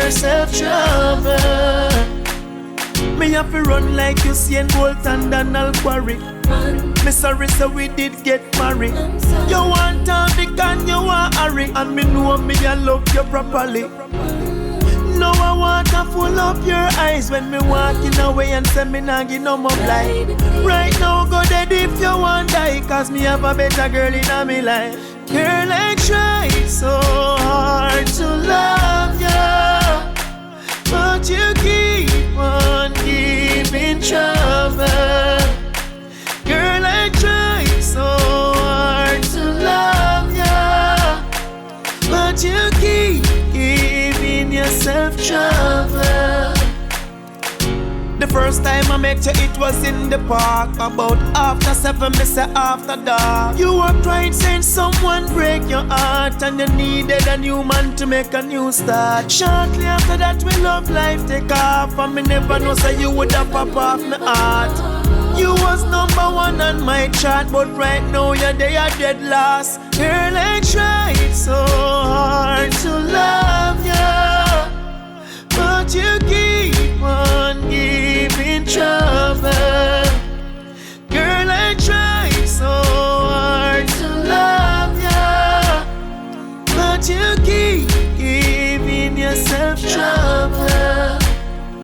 yourself trouble. Me have to run like Usain Bolt and Donald Quarry. Me sorry so we did get married. You want all the gun, you want hurry, and me know me I love you properly. Now I want to full up your eyes when me walking away and say me nah give no more blind. Right now go dead if you want die, cause me have a better girl in my life. Girl, I try so hard to love you, but you keep on giving trouble. Girl, I try so hard to love you, but you keep giving yourself trouble. The first time I met you, it was in the park. About after 7, me say after dark. You were crying saying someone break your heart, and you needed a new man to make a new start. Shortly after that, we love life take off, and me never know say you would have pop off my heart. You was number 1 on my chart, but right now you're there, you're dead last. Girl, I tried so hard to love you, but you keep on giving trouble.